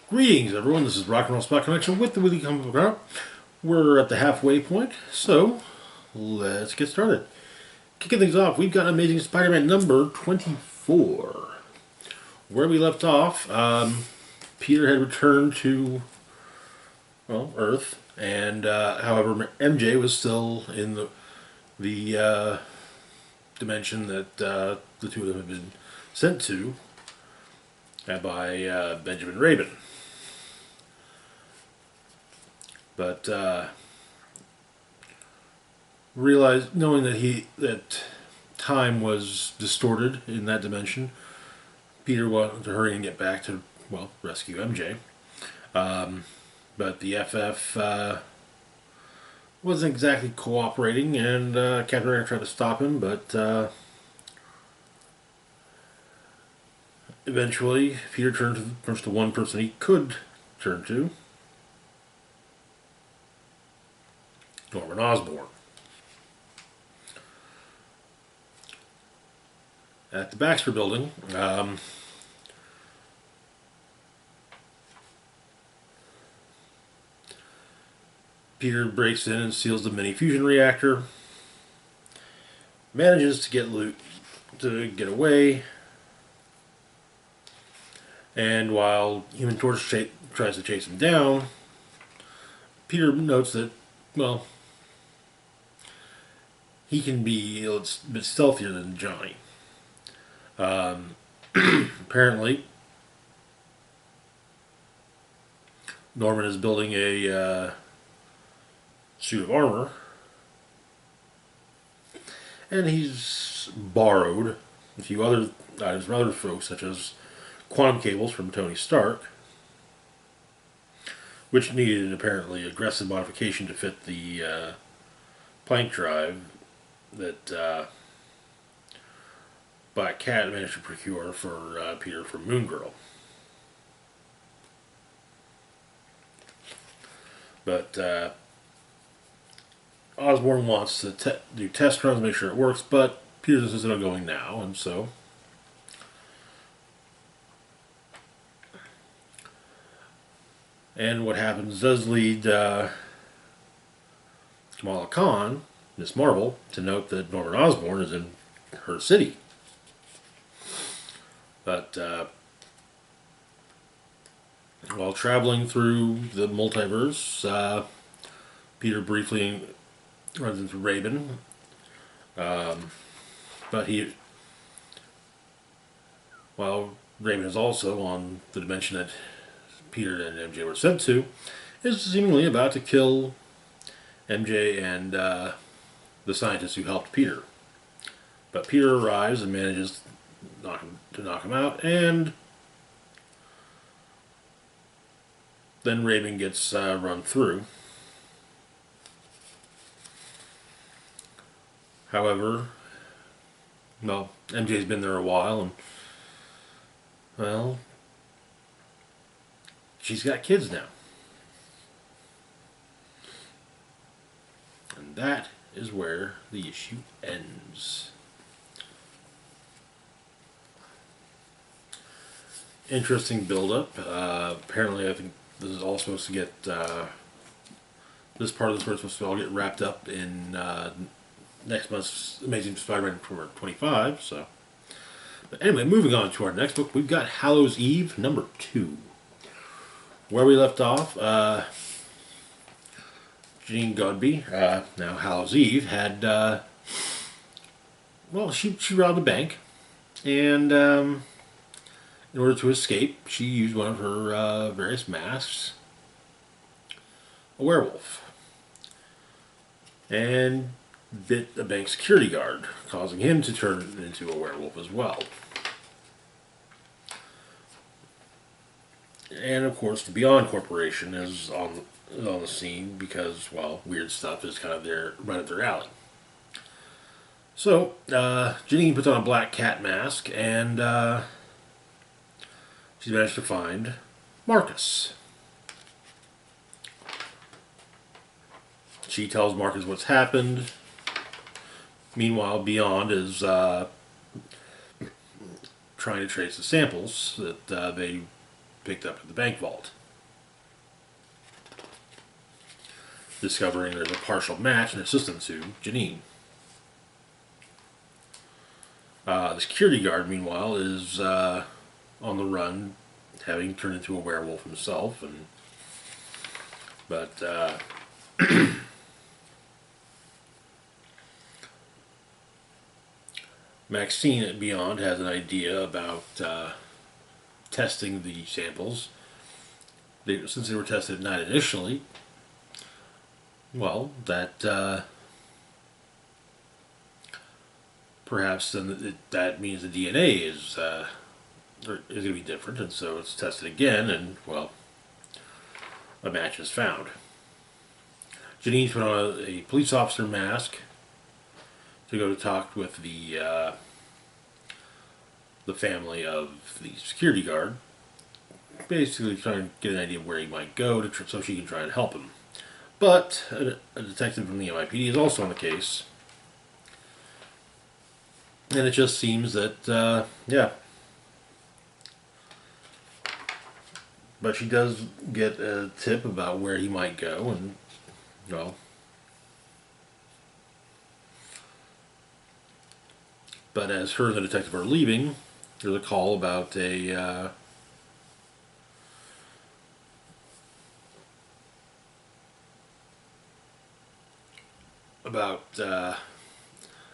Greetings, everyone. This is Rock and Roll Spot Connection with the Weekly Comic Book Route. We're at the halfway point, so let's get started. Kicking things off, we've got Amazing Spider-Man number 24. Where we left off, Peter had returned to, well, Earth, and however, MJ was still in the dimension that the two of them had been sent to by Benjamin Rabin. But knowing that time was distorted in that dimension, Peter wanted to hurry and get back to, well, rescue MJ. But the FF wasn't exactly cooperating, and Captain America tried to stop him, but eventually Peter turns to one person he could turn to, Norman Osborn. At the Baxter Building, Peter breaks in and seals the mini fusion reactor, manages to get away, and while Human Torch tries to chase him down, Peter notes that, well, he can be a bit stealthier than Johnny. Apparently, Norman is building a suit of armor, and he's borrowed a few other items from other folks, such as quantum cables from Tony Stark, which needed apparently aggressive modification to fit the plank drive that Black Cat managed to procure for Peter from Moon Girl. But Osborn wants to do test runs, make sure it works, but Peter insists on going now, and so and what happens does lead Kamala Khan, Miss Marvel, to note that Norman Osborn is in her city. But while traveling through the multiverse, Peter briefly runs into Rabin. But while Rabin is also on the dimension that Peter and MJ were sent to, is seemingly about to kill MJ and the scientist who helped Peter. But Peter arrives and manages to knock him out, and then Raven gets run through. However, well, MJ's been there a while, and, well, she's got kids now. And that is where the issue ends. Interesting build-up. Apparently, I think this is all supposed to get this part of the story is supposed to all get wrapped up in next month's Amazing Spider-Man number 25. So, but anyway, moving on to our next book, we've got Hallow's Eve number 2. Where we left off, Jean Godby, now Hallow's Eve, had well, she robbed a bank, and in order to escape, she used one of her various masks, a werewolf, and bit a bank security guard, causing him to turn into a werewolf as well. And of course, the Beyond Corporation is on the scene because, well, weird stuff is kind of right up their alley. So, Janine puts on a black cat mask, and she's managed to find Marcus. She tells Marcus what's happened. Meanwhile, Beyond is trying to trace the samples that they picked up at the bank vault. Discovering there's a partial match and assistant to Janine. The security guard, meanwhile, is on the run, having turned into a werewolf himself, but Maxine at Beyond has an idea about testing the samples. Since they were tested at night initially, well, that perhaps then that means the DNA is going to be different, and so it's tested again, and well, a match is found. Janine's put on a police officer mask to go to talk with the family of the security guard, basically trying to get an idea of where he might go so she can try and help him. But a detective from the NYPD is also on the case, and it just seems that yeah. But she does get a tip about where he might go, and well, but as her and the detective are leaving, there's a call about a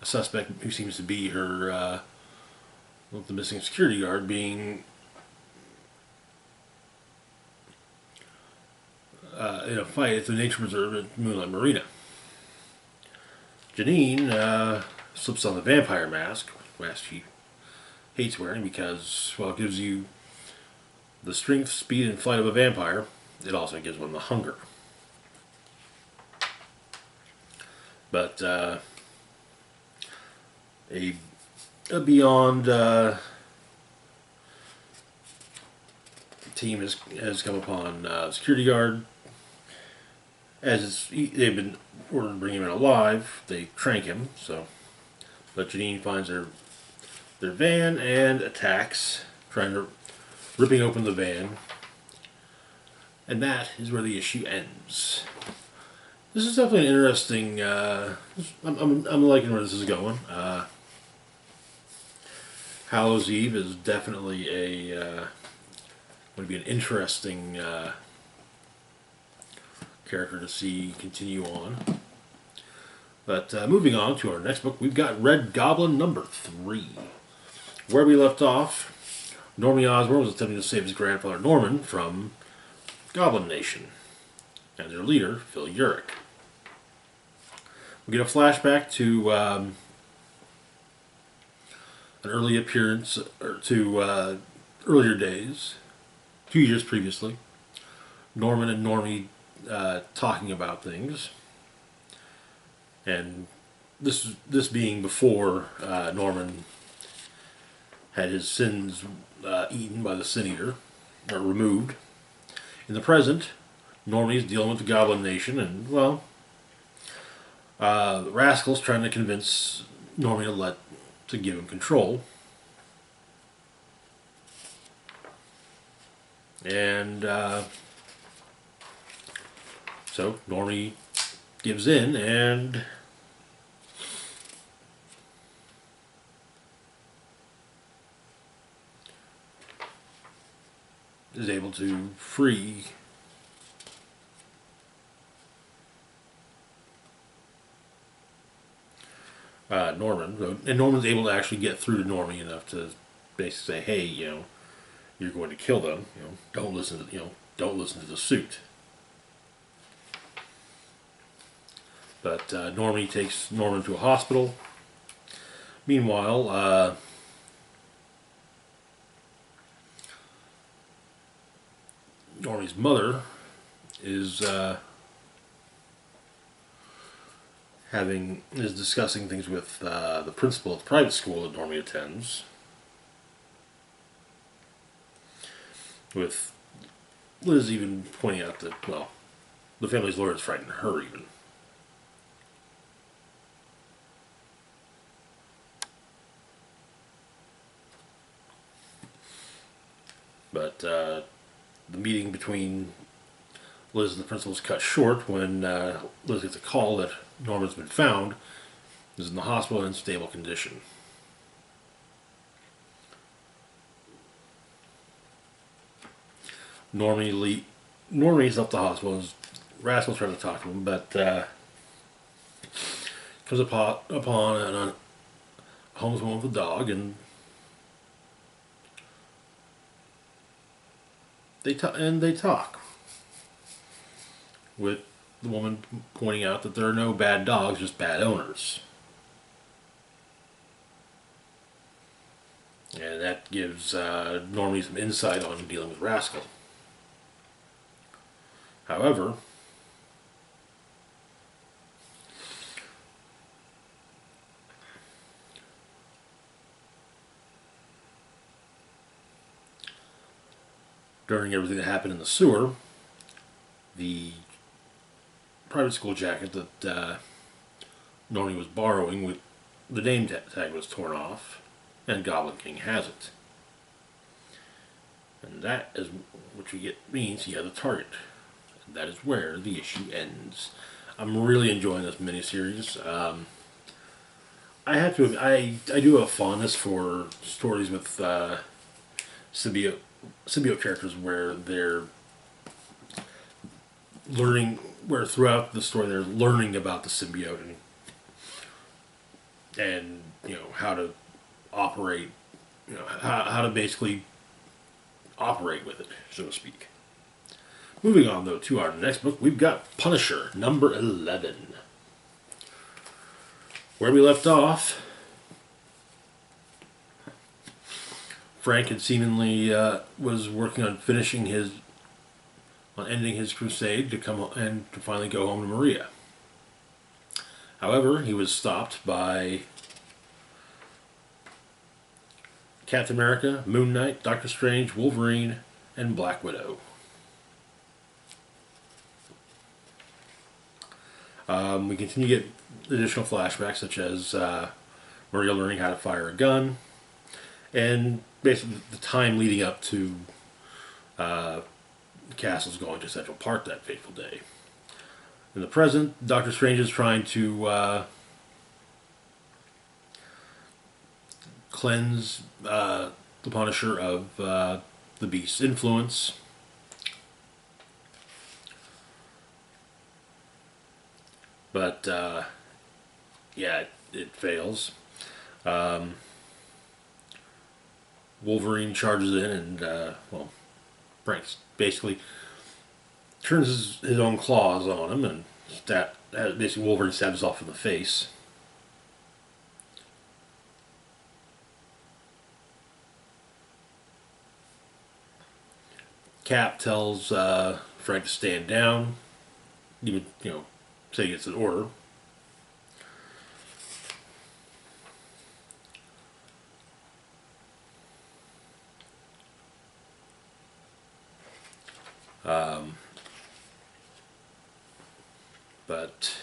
suspect who seems to be her the missing security guard being in a fight at the nature reserve at Moonlight Marina. Janine slips on the vampire mask she hates wearing because, well, it gives you the strength, speed, and flight of a vampire. It also gives one the hunger. But a Beyond team has come upon security guard. As they've been ordered to bring him in alive, they trank him. So, but Janine finds their van and attacks, ripping open the van, and that is where the issue ends. This is definitely an interesting. I'm liking where this is going. Hallow's Eve is definitely going to be an interesting character to see continue on. But moving on to our next book, we've got Red Goblin #3. Where we left off, Normie Osborn was attempting to save his grandfather Norman from Goblin Nation and their leader, Phil Urich. We get a flashback to an early appearance to earlier days, 2 years previously. Norman and Normie talking about things, and this being before Norman had his sins eaten by the Sin Eater, or removed. In the present, Normie's dealing with the Goblin Nation, and well, the Rascal's trying to convince Normie to give him control. And so Normie gives in and is able to free Norman. And Norman's able to actually get through to Normie enough to basically say, hey, you're going to kill them. Don't listen to the suit. But Normie takes Norman to a hospital. Meanwhile, Normie's mother is discussing things with the principal of the private school that Normie attends, with Liz even pointing out that, well, the family's lawyer is frightening her even. But the meeting between Liz and the principal is cut short when Liz gets a call that Norman's been found, is in the hospital in stable condition. Normie's left the hospital. Rascal's trying to talk to him, but comes upon a homeless woman with a dog, and they talk. With the woman pointing out that there are no bad dogs, just bad owners. And that gives Normie some insight on dealing with Rascal. However, during everything that happened in the sewer, the private school jacket that Normie was borrowing with the name tag was torn off, and Goblin King has it. And that is what you get means he has a target. And that is where the issue ends. I'm really enjoying this miniseries. I do have a fondness for stories with symbiote characters where they're learning, where throughout the story they're learning about the symbiote and how to operate, how to basically operate with it, so to speak. Moving on though to our next book, we've got Punisher number 11. Where we left off, Frank had seemingly was working on ending his crusade to come and to finally go home to Maria. However, he was stopped by Captain America, Moon Knight, Doctor Strange, Wolverine, and Black Widow. We continue to get additional flashbacks, such as Maria learning how to fire a gun, and basically the time leading up to the castle's going to Central Park that fateful day. In the present, Doctor Strange is trying to cleanse the Punisher of the Beast's influence. But, yeah, it fails. Wolverine charges in and, Frank basically turns his own claws on him, and basically Wolverine stabs off in the face. Cap tells Frank to stand down, even, saying it's an order. But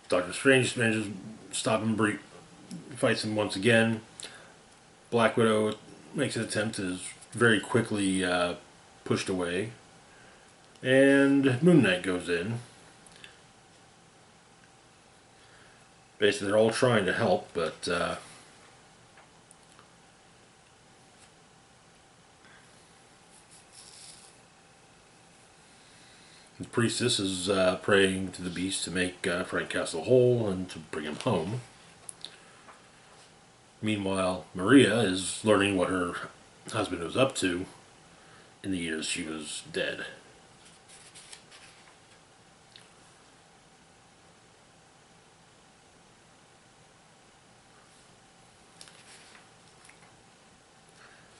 Doctor Strange manages to stop him, fights him once again. Black Widow makes an attempt, is very quickly pushed away. And Moon Knight goes in. Basically, they're all trying to help, but the priestess is praying to the Beast to make Frank Castle whole and to bring him home. Meanwhile, Maria is learning what her husband was up to in the years she was dead.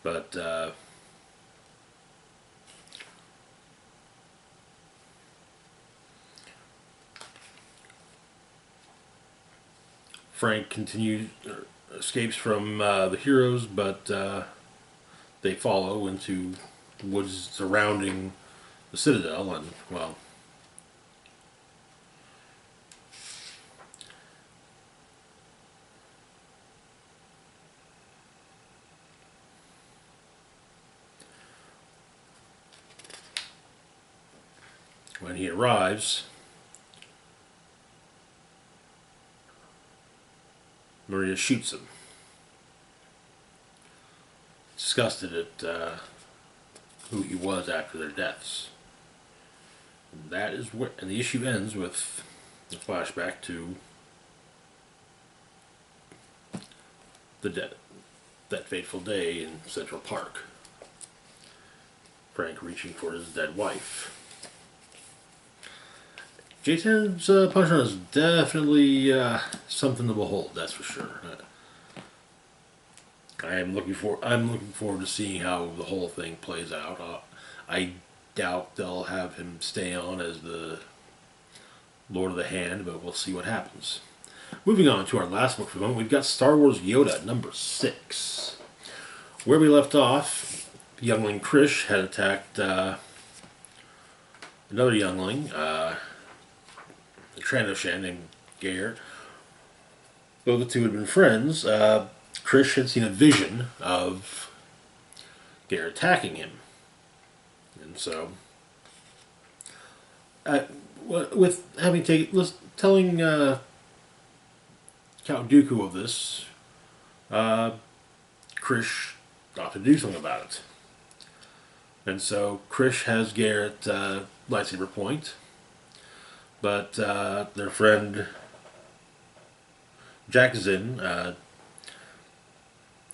But Frank escapes from the heroes, but they follow into the woods surrounding the Citadel, and, well, when he arrives, Maria shoots him, disgusted at who he was after their deaths. And that is where, and the issue ends with a flashback to that fateful day in Central Park. Frank reaching for his dead wife. Jason's punchline is definitely something to behold. That's for sure. I'm looking forward to seeing how the whole thing plays out. I doubt they'll have him stay on as the Lord of the Hand, but we'll see what happens. Moving on to our last book for the moment, we've got Star Wars Yoda, number 6. Where we left off, youngling Krish had attacked another youngling, a Trandoshan named Gare. Though the two had been friends, Krish had seen a vision of Gare attacking him. And so, with having telling Count Dooku of this, Krish thought to do something about it. And so Krish has Gare at lightsaber point, but their friend Jackson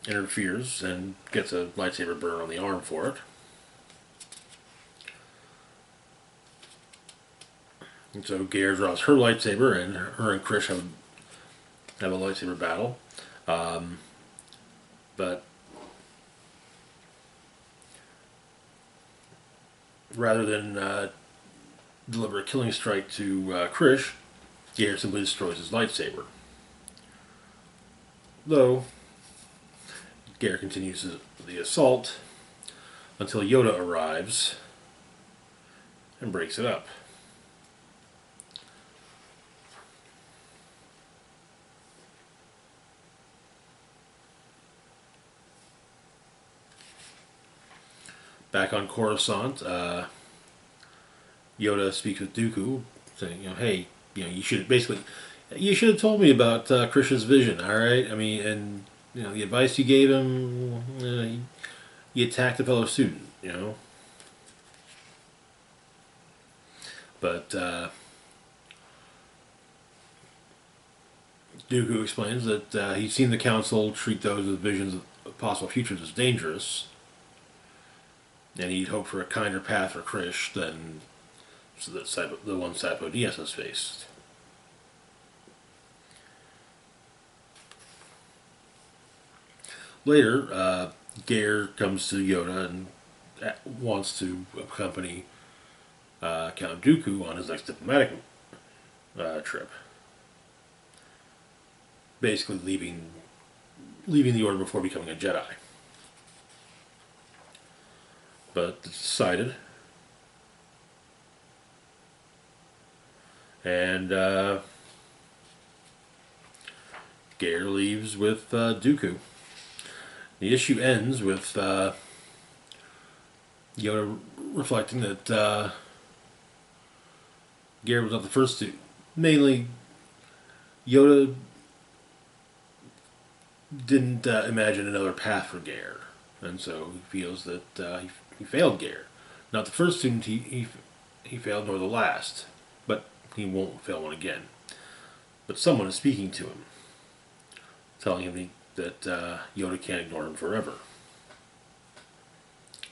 interferes and gets a lightsaber burn on the arm for it. And so Gare draws her lightsaber, and her and Krish have a lightsaber battle. But rather than deliver a killing strike to Krish, Gare simply destroys his lightsaber. Though, Gare continues the assault until Yoda arrives and breaks it up. Back on Coruscant, Yoda speaks with Dooku, saying, hey, you should have told me about Krish's vision, all right? I mean, and the advice you gave him, he attacked a fellow student, But Dooku explains that he's seen the Council treat those with visions of possible futures as dangerous. And he'd hope for a kinder path for Krish than the one Sapo Diaz has faced. Later, Gare comes to Yoda and wants to accompany Count Dooku on his next diplomatic trip. Basically leaving the Order before becoming a Jedi. But it's decided. And Gare leaves with Dooku. The issue ends with Yoda reflecting that Gare was not the first to. Mainly, Yoda didn't imagine another path for Gare. And so he feels that he failed Gare. Not the first student he failed, nor the last. But he won't fail one again. But someone is speaking to him, telling him that Yoda can't ignore him forever.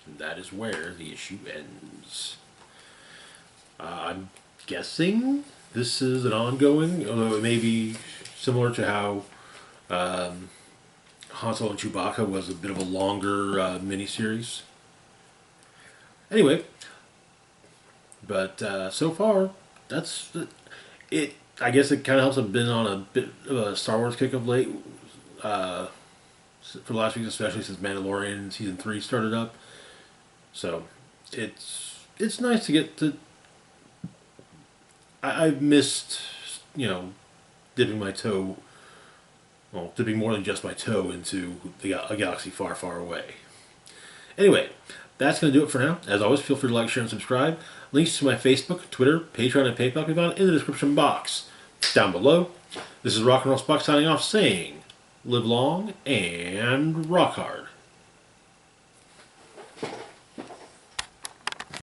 And that is where the issue ends. I'm guessing this is an ongoing, although it may be similar to how Han Solo and Chewbacca was a bit of a longer miniseries. Anyway, but so far, that's it. I guess it kind of helps have been on a bit of a Star Wars kick of late, for the last week, especially since Mandalorian Season 3 started up. So, it's nice to get to. I've missed, dipping my toe, well, dipping more than just my toe into a galaxy far, far away. Anyway, that's going to do it for now. As always, feel free to like, share, and subscribe. Links to my Facebook, Twitter, Patreon, and PayPal can be found in the description box down below. This is Rock and Roll Spock signing off saying, live long and rock hard.